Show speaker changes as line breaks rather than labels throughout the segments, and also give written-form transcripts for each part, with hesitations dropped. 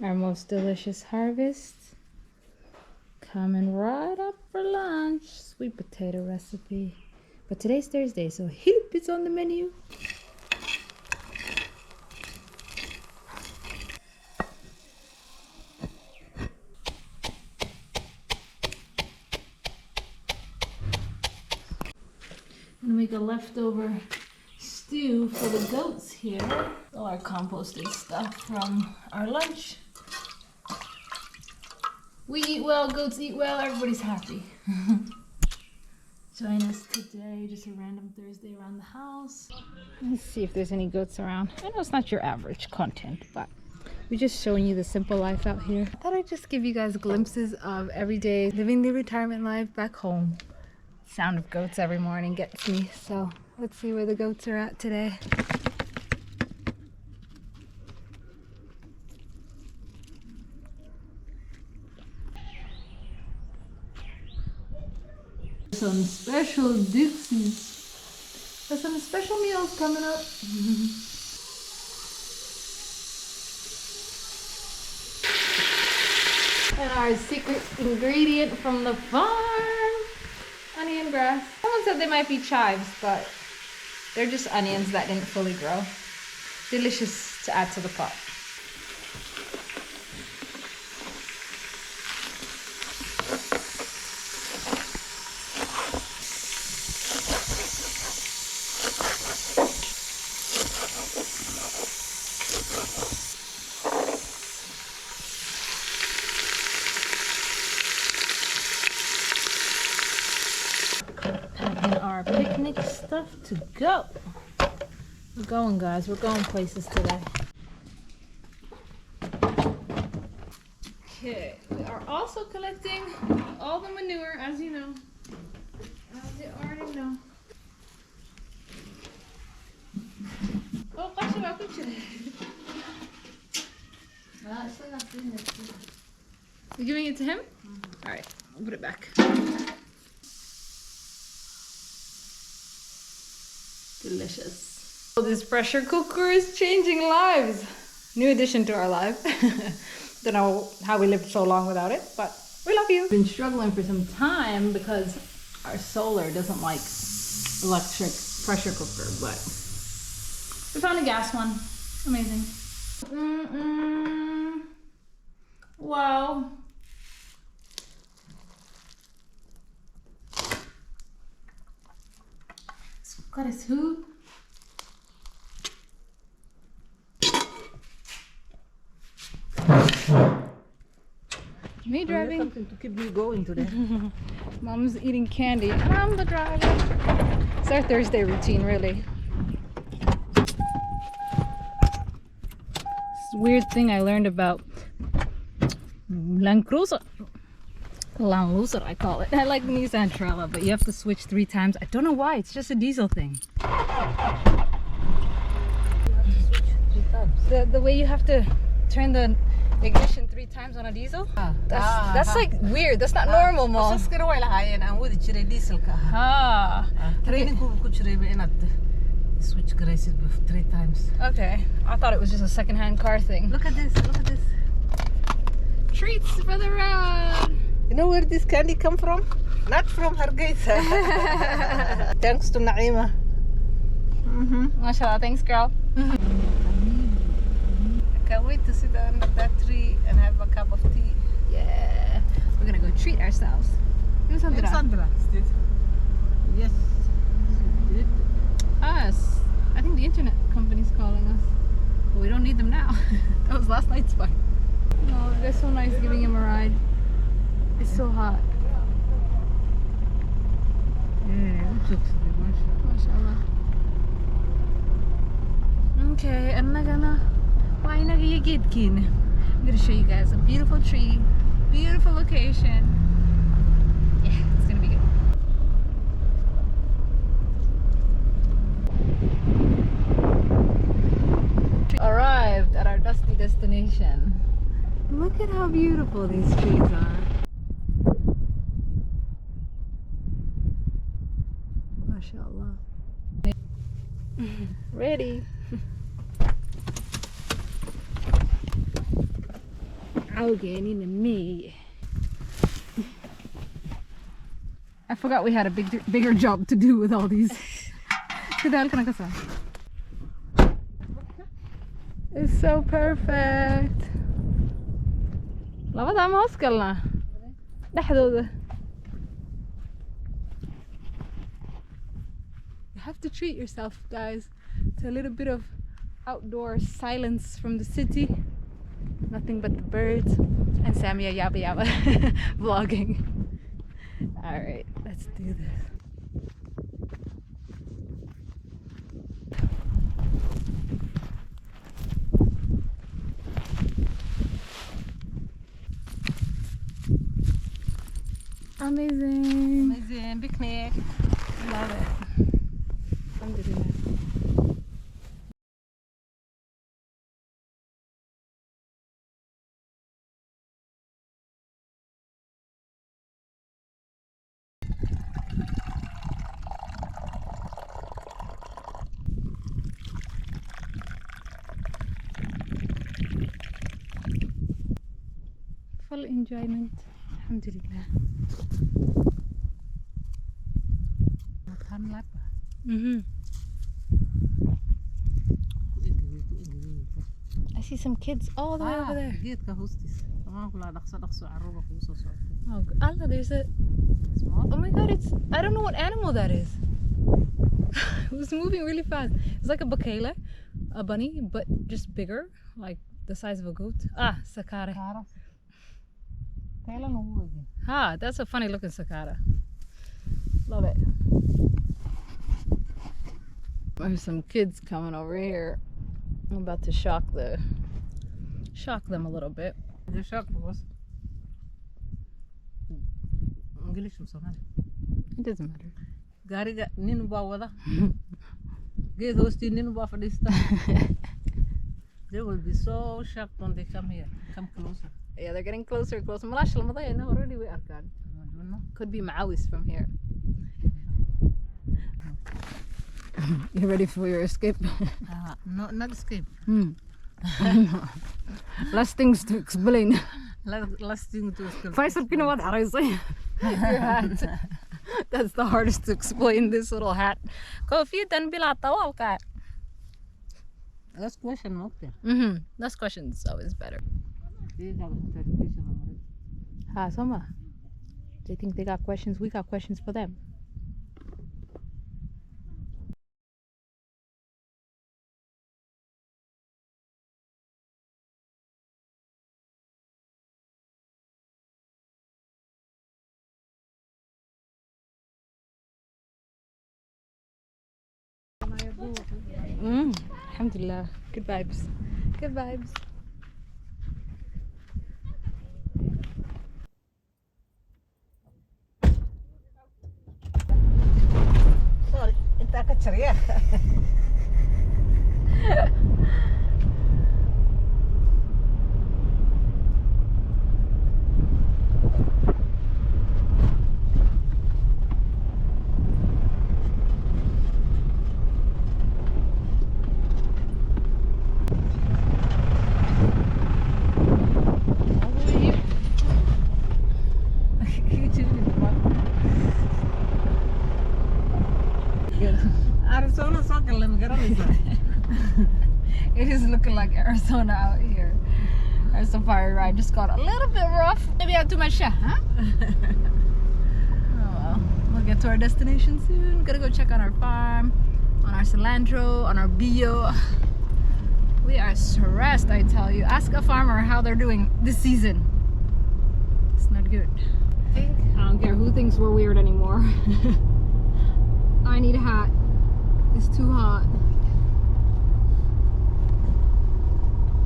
Our most delicious harvest. Coming right up for lunch. Sweet potato recipe. But today's Thursday, so heap is on the menu. And make a leftover stew for the goats here. All our composted stuff from our lunch. We eat well, goats eat well, everybody's happy. Join us today, just a random Thursday around the house. Let's see if there's any goats around. I know it's not your average content, but we're just showing you the simple life out here. I thought I'd just give you guys glimpses of every day living the retirement life back home. Sound of goats every morning gets me, so let's see where the goats are at today. Some special Dixies. There's some special meals coming up. And our secret ingredient from the farm. Onion grass. Someone said they might be chives, but they're just onions that didn't fully grow. Delicious to add to the pot. Our picnic stuff to go. We're going, guys. We're going places today. Okay, we are also collecting all the manure, as you know. As you already know. Oh, you're giving it to him? All right, I'll put it back. Delicious. So this pressure cooker is changing lives. New addition to our life. Don't know how we lived so long without it, but we love you. Been struggling for some time because our solar doesn't like electric pressure cooker, but we found a gas one. Amazing. Wow. Got his hoop. Me driving.
Something to keep me going today.
Mom's eating candy and I'm the driver. It's our Thursday routine, really. This weird thing I learned about Land Cruiser. I call it. I like the Nissan Trella, but you have to switch 3 times. I don't know why. It's just a diesel thing.
You have to switch 3 times.
The way you have to turn the ignition 3 times on a diesel. That's like weird. That's not normal, Mom.
Saskara way lahaayeen aan wadi jiray dieselka. Training ku jiray inaad switch garaysid 3 times.
Okay. I thought it was just a second-hand car thing.
Look at this. Look at this.
Treats for the road.
You know where this candy come from? Not from Hargeisa. Thanks to Naima.
Mashallah, thanks, girl.
I can't wait to sit under that tree and have a cup of tea.
Yeah. We're gonna go treat ourselves. Who's Sandra?
Sandra. Yes.
Us. I think the internet company's calling us. But we don't need them now. That was last night's fight. Oh, they're so nice giving him a ride. It's so hot. Mashallah. Okay, and I'm gonna show you guys a beautiful tree, beautiful location. Yeah, it's gonna be good. Arrived at our dusty destination. Look at how beautiful these trees are. MashaAllah. Ready. I forgot we had a bigger job to do with all these. It's so perfect. Labada ma hoos galnaa dhexdooda. You have to treat yourself, guys, to a little bit of outdoor silence from the city. Nothing but the birds and Samia yabba yabba vlogging. All right, let's do this. Amazing.
Amazing picnic.
Love it. Alhamdulillah. Full enjoyment. Alhamdulillah. I see some kids all the way over there. Oh, Allah, there's a... Oh my God, I don't know what animal that is. It was moving really fast. It's like a bakela, a bunny, but just bigger, like the size of a goat. Ah, sakara. Ah, that's a funny looking cicada. Love it. There's some kids coming over here. I'm about to shock them a little bit.
The shock was English or something.
It doesn't matter.
Gariga ninu ba wada. Guesthouses ninu ba fadista. They will be so shocked when they come here. Come closer.
Yeah, they're getting closer and closer. Malash Lamadaya, no, already we are gone. Could be Maawis from here. You ready for your escape?
No, not escape.
Last things to explain.
Last thing to escape.
Faisal, you know what Hargeisa? Your hat. That's the hardest to explain, this little hat. Kofitan bila tawalka.
Last question, okay.
Last question is always better. Soma. They think they got questions. We got questions for them. Alhamdulillah. Good vibes. Good vibes.
Sorry, entar ka ceria.
It is looking like Arizona out here. Our safari ride just got a little bit rough. Maybe I had too much shot, huh? Oh well. We'll get to our destination soon. Gotta go check on our farm, on our cilantro, on our bio. We are stressed, I tell you. Ask a farmer how they're doing this season. It's not good. I don't care who thinks we're weird anymore. I need a hat. It's too hot.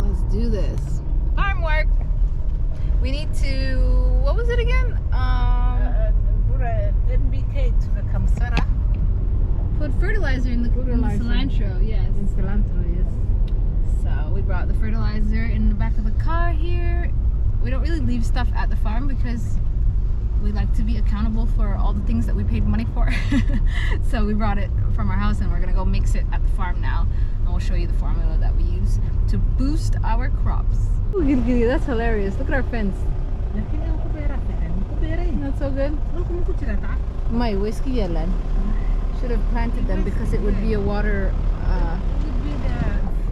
Let's do this. Farm work. We need to, what was it again?
NBK to the Kamsara.
Put fertilizer in the cilantro, yes.
In cilantro, yes.
So we brought the fertilizer in the back of the car here. We don't really leave stuff at the farm because we like to be accountable for all the things that we paid money for. So we brought it from our house and we're gonna go mix it at the farm now. And we'll show you the formula that we use to boost our crops. Ooh, Gilgili, that's hilarious. Look at our fence. That's so good. My whiskey yellow. Should have planted them because it would be a water.
It would be the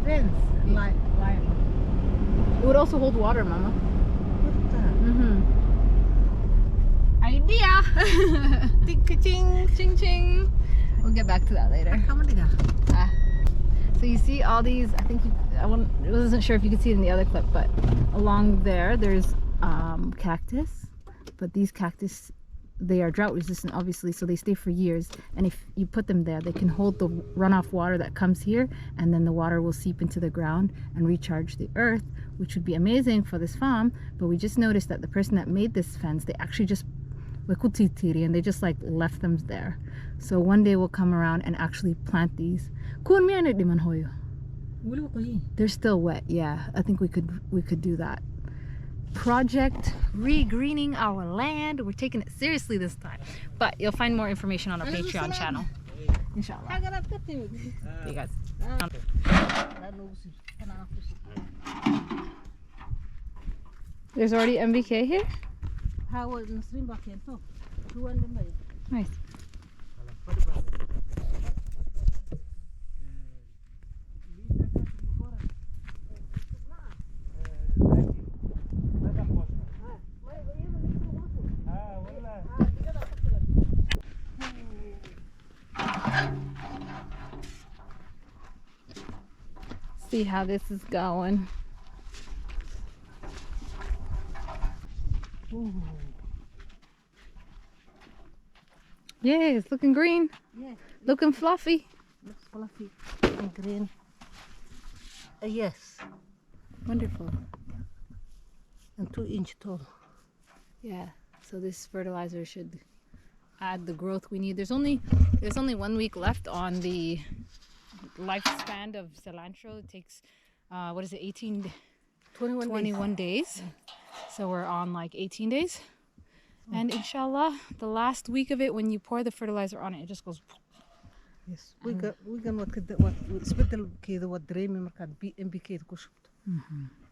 fence, like.
It would also hold water, Mama. Idea. Ching ching ching. We'll get back to that later. So you see all these. I think I wasn't sure if you could see it in the other clip, but along there's cactus. But these cactus, they are drought resistant, obviously, so they stay for years. And if you put them there, they can hold the runoff water that comes here, and then the water will seep into the ground and recharge the earth, which would be amazing for this farm. But we just noticed that the person that made this fence, they actually just and they just like left them there. So one day we'll come around and actually plant these. They're still wet. Yeah, I think we could do that. Project re-greening our land. We're taking it seriously this time, but you'll find more information on our Patreon channel, inshallah. See you guys. There's already MBK here. Nice. See how this is going. Ooh. Yeah, it's looking green. Yeah. Looking fluffy.
Looks fluffy and green. Yes.
Wonderful.
And 2-inch tall.
Yeah. So this fertilizer should add the growth we need. There's only 1 week left on the lifespan of cilantro. It takes 21 days. So we're on like 18 days. And inshallah, the last week of it, when you pour the fertilizer on it, it just goes.
Yes. We can what isbedelkeeda what dareemi markaad NPK ku shubto.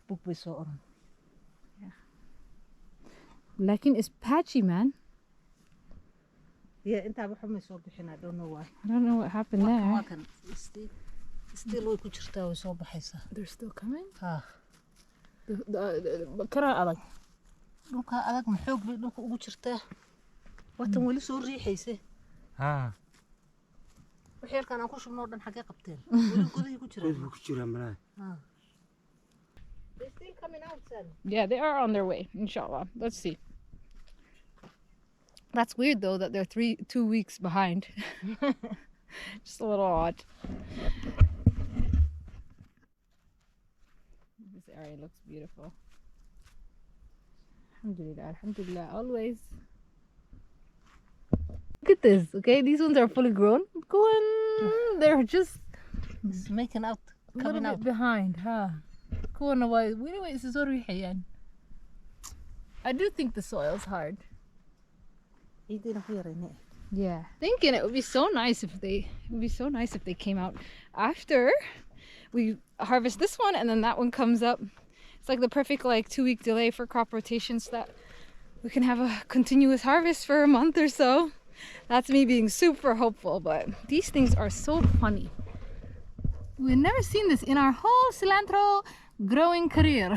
Book bay soo oran.
Yeah. Laakiin it's patchy, man.
Yeah, inta waxa ma soo bixin. I don't know why.
I don't know what happened there.
Still way ku jirtaa way soo baxaysaa.
They're still coming?
Ha.
Kara adag.
Dhulka adag ma xoog bay dhulka ugu jirtaa. Watan wali soo riixayse. Ha. Waxyarkan aan ku shubno dhan xagee qabteen. Wali gudaha ku jiraan. Ha. They're still coming out, son.
Yeah, they are on their way, inshallah. Let's see. That's weird though that they're 2 weeks behind. Just a little odd. This area looks beautiful. Alhamdulillah, alhamdulillah, always. Look at this, okay? These ones are fully grown. They're just
it's making out,
coming out behind, huh? I do think the soil's hard. Yeah, thinking it would be so nice if they came out after we harvest this one and then that one comes up. It's like the perfect 2-week delay for crop rotation so that we can have a continuous harvest for a month or so. That's me being super hopeful, but these things are so funny. We've never seen this in our whole cilantro growing career.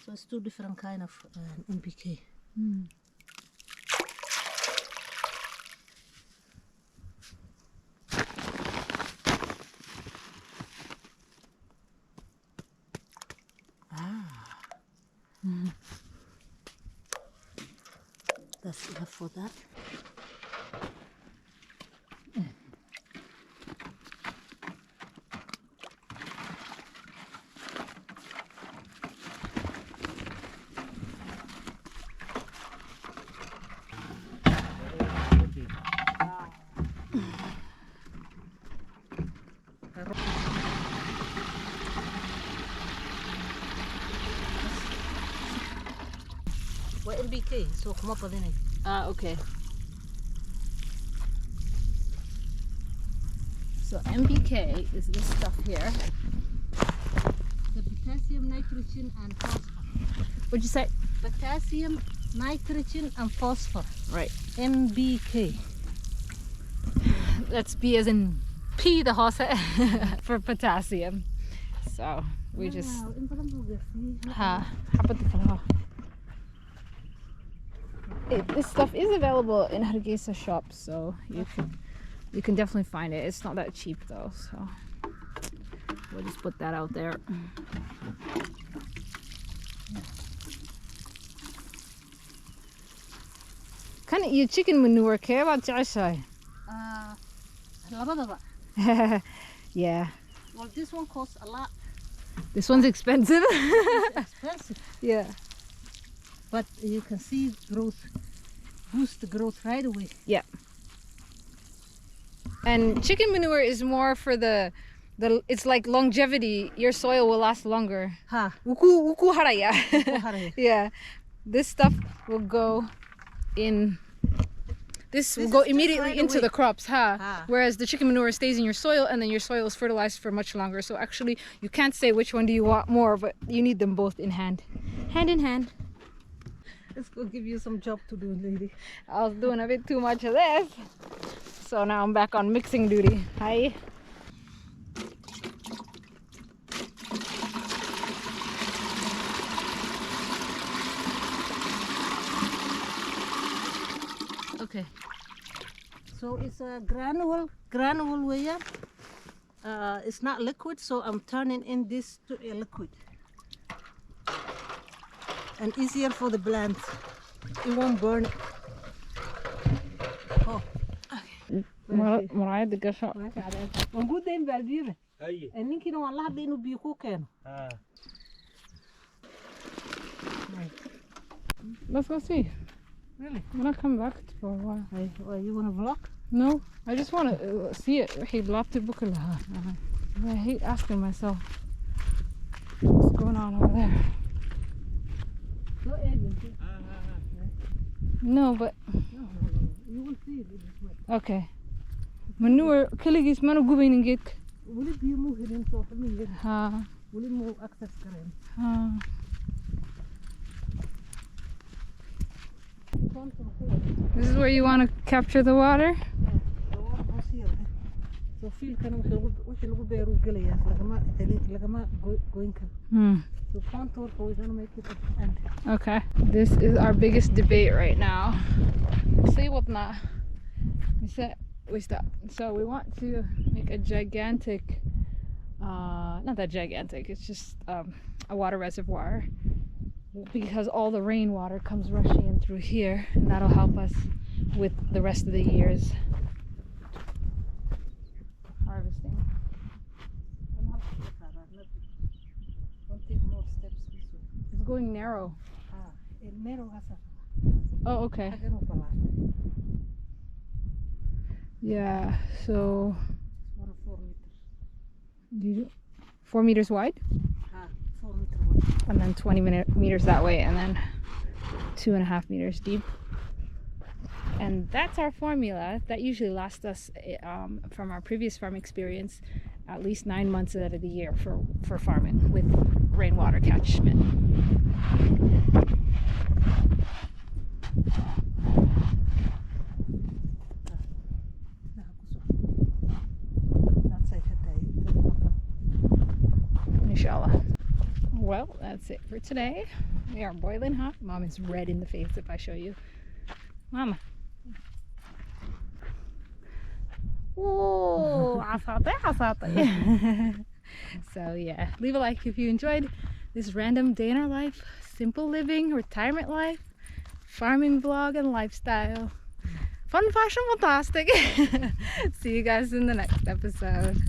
So it's 2 different kind of NPK. That's enough for that. Waa NBK, so kuma badinay.
Okay. So NPK is this stuff here.
The potassium, nitrogen, and phosphor.
What'd you say?
Potassium, nitrogen, and phosphor.
Right.
NBK.
That's B as in P the horse for potassium. So we just this stuff is available in Hargeisa shops, so you can definitely find it. It's not that cheap though, so we'll just put that out there. Can you chicken manure care about jeceshahay?
Labadaba.
Yeah.
Well, this one costs a lot.
This one's expensive.
It's expensive.
Yeah.
But you can see growth, boost the growth right away.
Yeah. And chicken manure is more for the it's like longevity. Your soil will last longer.
Ha.
Uku haraya.
Haraya.
Yeah. This stuff will go in. This will go immediately
right
into
away.
the crops,
Ha.
Whereas the chicken manure stays in your soil, and then your soil is fertilized for much longer. So actually, you can't say which one do you want more, but you need them both in hand in hand.
Let's go give you some job to do, lady.
I was doing a bit too much of this, so now I'm back on mixing duty. Hi.
Okay. So it's a granule way. It's not liquid, so I'm turning in this to a liquid. And easier for the blend. It won't burn. Oh.
Maraayada gasho.
Waan ku dayn baaldiyada. Ninkiina waan la hadlay inuu biyo ku keeno.
Let's go see.
Really?
I'm gonna come back for a while.
You want to vlog?
No, I just want to see it. I hate asking myself what's going on over there.
No agent.
No, but
You will see it.
okay. Manure kaligiis mana gubaynin geedka.
Weli biyo muu helin soo xumiyay.
Ha.
Weli muu access kareen.
Ha. This is where you want to capture the water?
So fiilkan wixii lagu beeru galaya lagama goyn karo. So contour we're going to make it at the end.
Okay. This is our biggest debate right now. See what not. So we want to make a gigantic, not that gigantic, it's just a water reservoir, because all the rainwater comes rushing in through here, and that'll help us with the rest of the year's harvesting.
Don't take more steps this way.
It's going narrow. Oh, okay. Yeah, so 4 meters wide?
4 meters wide.
And then 20 meters that way, and then 2.5 meters deep. And that's our formula. That usually lasts us, from our previous farm experience, at least 9 months out of the year for farming with rainwater catchment. Inshallah. Well, that's it for today. We are boiling hot. Mom is red in the face if I show you. Mama. Oh, so yeah, leave a like if you enjoyed this random day in our life, simple living, retirement life, farming vlog, and lifestyle. Fun, fashion, fantastic. See you guys in the next episode.